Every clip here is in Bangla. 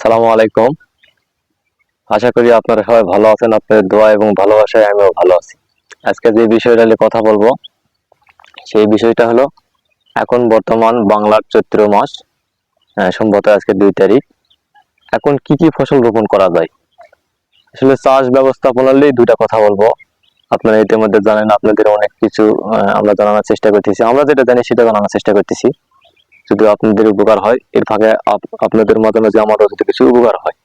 সালামু আলাইকুম। আশা করি আপনারা সবাই ভালো আছেন। আপনাদের দোয়া এবং ভালোবাসায় আমিও ভালো আছি। আজকে যে বিষয়টা নিয়ে কথা বলবো সেই বিষয়টা হলো এখন বর্তমান বাংলার চৈত্র মাস, সম্ভবত আজকে 2 তারিখ। এখন কি কি ফসল রোপণ করা যায়? আসলে চাষ ব্যবস্থাপনা নিয়ে দুইটা কথা বলবো। আপনারা ইতিমধ্যে জানেন, আপনাদের অনেক কিছু আমরা জানানোর চেষ্টা করতেছি। আমরা যেটা জানি সেটা জানানোর চেষ্টা করতেছি, যদি আপনাদের উপকার হয়। এর ফাঁকে আপনাদের মাধ্যমে যে আমারও যদি কিছু উপকার হয়।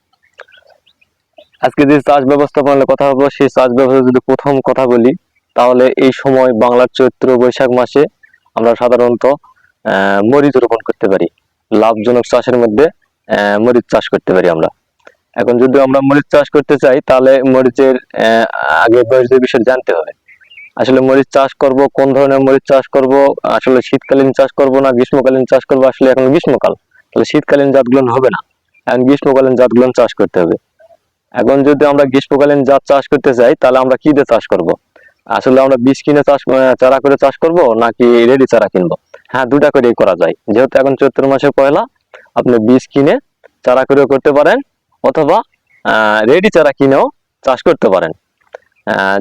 আজকে যে চাষ ব্যবস্থাপনার কথা বলবো, সেই চাষ ব্যবস্থা যদি প্রথম কথা বলি, তাহলে এই সময় বাংলার চৈত্র বৈশাখ মাসে আমরা সাধারণত মরিচ রোপণ করতে পারি। লাভজনক চাষের মধ্যে মরিচ চাষ করতে পারি আমরা। এখন যদি আমরা মরিচ চাষ করতে চাই, তাহলে মরিচের আগে মরিচের বিষয়ে জানতে হবে। আসলে মরিচ চাষ করব, কোন ধরনের মরিচ চাষ করব, আসলে শীতকালীন চাষ করব না গ্রীষ্মকালীন চাষ করব। আসলে এখন গ্রীষ্মকাল, তাহলে শীতকালীন জাতগুলো হবে না, এখন গ্রীষ্মকালীন জাতগুলো চাষ করতে হবে। এখন যদি আমরা গ্রীষ্মকালীন জাত চাষ করতে চাই, তাহলে আমরা কি দিয়ে চাষ করব? আসলে আমরা বীজ কিনে চারা করে চাষ করব, নাকি রেডি চারা কিনবো? হ্যাঁ, দুটা করেই করা যায়। যেহেতু এখন চৈত্র মাসের পয়লা, আপনি বীজ কিনে চারা করেও করতে পারেন, অথবা রেডি চারা কিনেও চাষ করতে পারেন।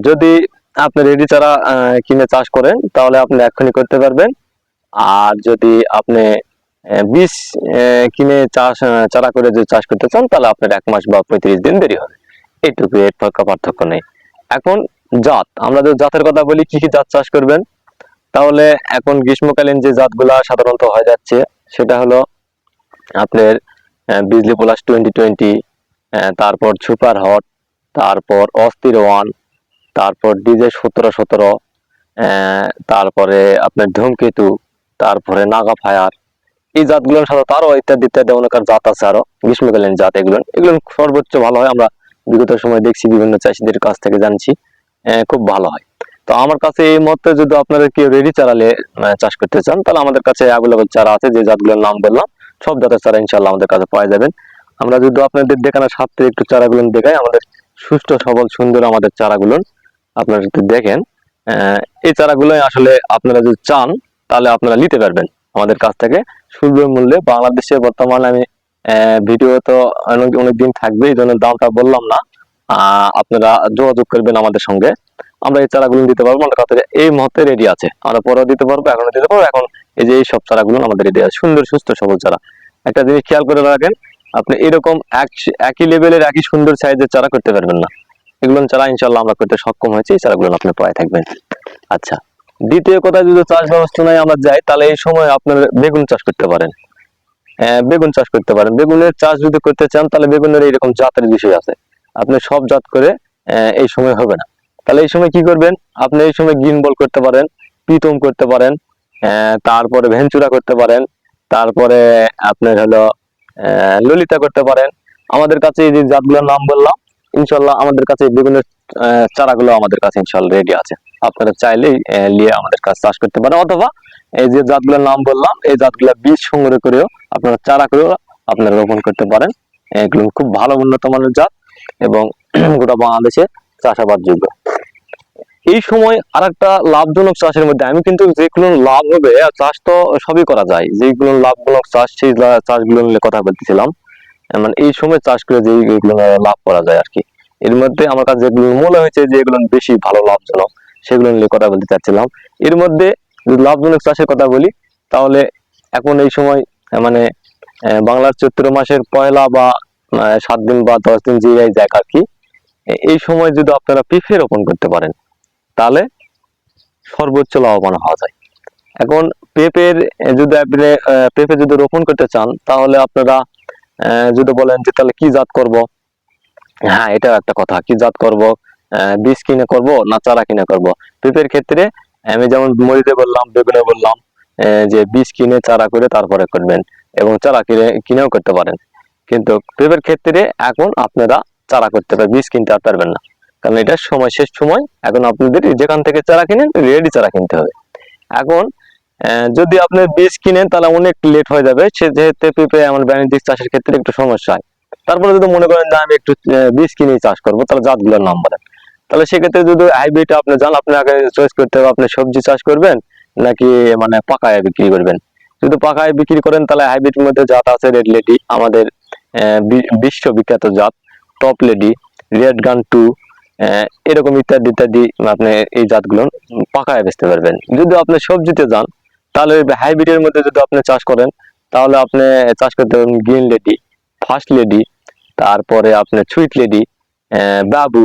যদি আপনি রেডি চারা কিনে চাষ করেন, তাহলে আপনি এক্ষুনি করতে পারবেন। আর যদি আপনি বীজ কিনে চারা করে যদি চাষ করতে চান, তাহলে আপনার 1 মাস বা 35 দিন দেরি হবে। এইটুকু, এর পার্থক্য নেই। এখন জাত, আমরা যদি জাতের কথা বলি, কি কি জাত চাষ করবেন, তাহলে এখন গ্রীষ্মকালীন যে জাতগুলা সাধারণত হয়ে যাচ্ছে, সেটা হলো আপনার বিজলি প্লাস 2020, তারপর সুপার হট, তারপর অস্থির ওয়ান, তারপর ডিজে 1717, তারপরে আপনার ধূমকেতু, তারপরে নাগা ফায়ার। এই জাতগুলো সাধারণত আরো ইত্যাদি ইত্যাদি অনেক জাত আছে, আরো গ্রীষ্মকালীন জাত। এগুলো এগুলো সর্বোচ্চ ভালো হয়। আমরা বিগত সময় দেখছি, বিভিন্ন চাষিদের কাছ থেকে জানছি, খুব ভালো হয়। তো আমার কাছে এই মুহূর্তে যদি আপনারা কেউ রেডি চারালে চাষ করতে চান, তাহলে আমাদের কাছে অ্যাভেলেবল চারা আছে। যে জাতগুলোর নাম বললাম, সব জাতের চারা ইনশাল্লাহ আমাদের কাছে পাওয়া যাবেন। আমরা যদি আপনাদের দেখানোর সাথে একটু চারাগুলো দেখাই, আমাদের সুস্থ সবল সুন্দর আমাদের চারাগুলো আপনারা যদি দেখেন, এই চারাগুলো আসলে আপনারা যদি চান, তাহলে আপনারা নিতে পারবেন আমাদের কাছ থেকে সুলভ মূল্যে। বাংলাদেশে বর্তমানে আমি ভিডিও তো অনেকদিন থাকবে, এই জন্য দামটা বললাম না। আপনারা যোগাযোগ করবেন আমাদের সঙ্গে, আমরা এই চারাগুলো দিতে পারবো। আমাদের কাছে এই মুহূর্তে রেডি আছে, আমরা পরেও দিতে পারবো, এখনো দিতে পারবো। এখন এই যে এই সব চারাগুলো আমাদের রেডি আছে, সুন্দর সুস্থ সবল চারা। একটা জিনিস খেয়াল করে রাখেন, আপনি এরকম একই লেভেলের একই সুন্দর সাইজের চারা করতে পারবেন না। এগুলো চারা ইনশাল্লাহ আমরা করতে সক্ষম হয়েছি, এই চারাগুলো আপনি পায়ে থাকবেন। আচ্ছা, দ্বিতীয় কথা, যদি চাষ ব্যবস্থায় আমরা যাই, তাহলে এই সময় আপনার বেগুন চাষ করতে পারেন। বেগুন চাষ করতে পারেন। বেগুনের চাষ যদি করতে চান, তাহলে বেগুনের এইরকম জাতের বিষয় আছে, আপনি সব জাত করে এই সময় হবে না। তাহলে এই সময় কি করবেন, আপনি এই সময় গ্রিন বল করতে পারেন, প্রীতম করতে পারেন, তারপরে ভেঞ্চুরা করতে পারেন, তারপরে আপনার হলো ললিতা করতে পারেন। আমাদের কাছে এই যে জাতগুলোর নাম বললাম, ইনশাল্লাহ আমাদের কাছে বেগুনের চারাগুলো আমাদের কাছে ইনশাল্লাহ রেডি আছে। আপনারা চাইলেই নিয়ে আমাদের কাছে চাষ করতে পারেন, অথবা এই যে জাতগুলোর নাম বললাম, এই জাতগুলা বীজ সংগ্রহ করেও আপনারা চারা করেও আপনারা রোপণ করতে পারেন। এগুলো খুব ভালো উন্নত মানের জাত এবং গোটা বাংলাদেশে চাষাবাদ যোগ্য। এই সময় আরেকটা লাভজনক চাষের মধ্যে, আমি কিন্তু যেগুলো লাভ হবে, চাষ তো সবই করা যায়, যেগুলো লাভজনক চাষ সেই চাষগুলো নিয়ে কথা বলতেছিলাম। মানে এই সময় চাষ করে যেগুলো লাভ করা যায় আর কি, এর মধ্যে আমার কাছে যেগুলো মনে হয়েছে যে এগুলো বেশি ভালো লাভজনক, সেগুলো নিয়ে কথা বলতে চাচ্ছিলাম। এর মধ্যে যদি লাভজনক চাষের কথা বলি, তাহলে এখন এই সময় মানে বাংলার চৈত্র মাসের পয়লা বা 7 দিন বা 10 দিন যে যায় আর কি, এই সময় যদি আপনারা পেঁপে রোপণ করতে পারেন, তাহলে সর্বোচ্চ লাভবান হওয়া যায়। এখন পেঁপের যদি আপনি পেঁপে যদি রোপণ করতে চান, তাহলে আপনারা যদি বলেন যে তাহলে কি জাত করব, হ্যাঁ এটাও একটা কথা, কি জাত করব, বীজ কিনে করব না চারা কিনে করব। পেঁপের ক্ষেত্রে আমি যেমন মরিচে বললাম, বেগুনে বললাম, যে বীজ কিনে চারা করে তারপরে করবেন, এবং চারা কিনেও করতে পারেন। কিন্তু পেঁপের ক্ষেত্রে এখন আপনারা চারা করতে পারেন, বীজ কিনতে আর পারবেন না, কারণ এটার সময় শেষ সময়। এখন আপনাদের যেখান থেকে চারা কিনেন, রেডি চারা কিনতে হবে। এখন যদি আপনি বীজ কিনেন, তাহলে অনেক লেট হয়ে যাবে, সে যেহেতু পেঁপে এমন বাণিজ্যিক চাষের ক্ষেত্রে একটু সমস্যা হয়। তারপরে যদি মনে করেন যে আমি একটু বীজ কিনেই চাষ করবো, তাহলে জাতগুলোর নাম বলেন। তাহলে সেক্ষেত্রে যদি হাইব্রিড আপনি যান, আপনি আগে চয়েস করতে হবে আপনি সবজি চাষ করবেন নাকি মানে পাকায় বিক্রি করবেন। যদি পাকায় বিক্রি করেন, তাহলে হাইব্রিডের মধ্যে জাত আছে রেড লেডি, আমাদের বিশ্ববিখ্যাত জাত টপ লেডি, রেড গান 2, এরকম ইত্যাদি ইত্যাদি আপনি এই জাতগুলো পাকায় বেচতে পারবেন। যদি আপনি সবজিতে যান তাহলে হাইব্রিডের মধ্যে যদি আপনি চাষ করেন তাহলে আপনি চাষ করতে পারবেন গ্রিন লেডি, ফার্স্ট লেডি, তারপরে আপনি সুইট লেডি, বাবু,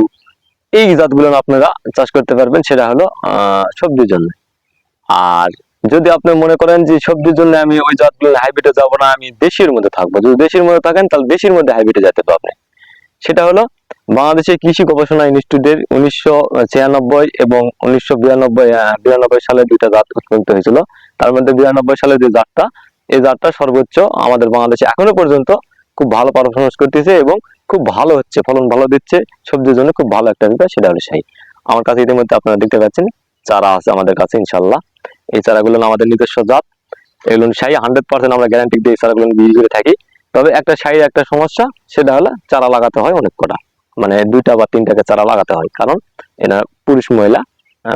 এই জাতগুলো আপনারা চাষ করতে পারবেন। সেটা হলো সবজির জন্য। আর যদি আপনি মনে করেন যে সবজির জন্য আমি ওই জাতগুলো হাইব্রিডে যাবো না, আমি দেশির মধ্যে থাকবো, যদি দেশির মধ্যে থাকেন তাহলে দেশির মধ্যে হাইব্রিডে যেতে পারবেন। সেটা হলো বাংলাদেশের কৃষি গবেষণা ইনস্টিটিউটের 1996 এবং 1992 সালে দুইটা জাত উৎপাদিত হয়েছিল। তার মধ্যে 92 সালে যে জাতটা, এই জাতটা সর্বোচ্চ আমাদের বাংলাদেশে এখনো পর্যন্ত খুব ভালো পারফরমেন্স করতেছে এবং খুব ভালো হচ্ছে, ফলন ভালো দিচ্ছে, সবজির জন্য খুব ভালো একটা বিষয়। সেটা হলো শাহী। আমার কাছে ইতিমধ্যে আপনারা দেখতে পাচ্ছেন চারা আছে আমাদের কাছে ইনশাল্লাহ। এই চারাগুলো আমাদের নিজস্ব জাত, এগুলো শাহী 100% আমরা গ্যারান্টি দিয়ে চারাগুলো বিক্রি করে থাকি। তবে একটা শাহীর একটা সমস্যা, সেটা হলো চারা লাগাতে হয় অনেক কটা, মানে 2টা বা 3টাকে চারা লাগাতে হয়, কারণ এরা পুরুষ মহিলা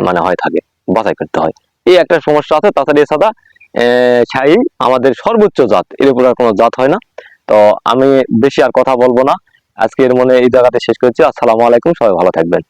মানে হয় থাকে, বাছাই করতে হয়, এই একটা সমস্যা আছে। তাছাড়া এছাড়া শাহী আমাদের সর্বোচ্চ জাত, এর উপর আর কোনো জাত হয় না। তো আমি বেশি আর কথা বলবো না, আজকের মনে এই জায়গাতে শেষ করছি। আসসালামু আলাইকুম, সবাই ভালো থাকবেন।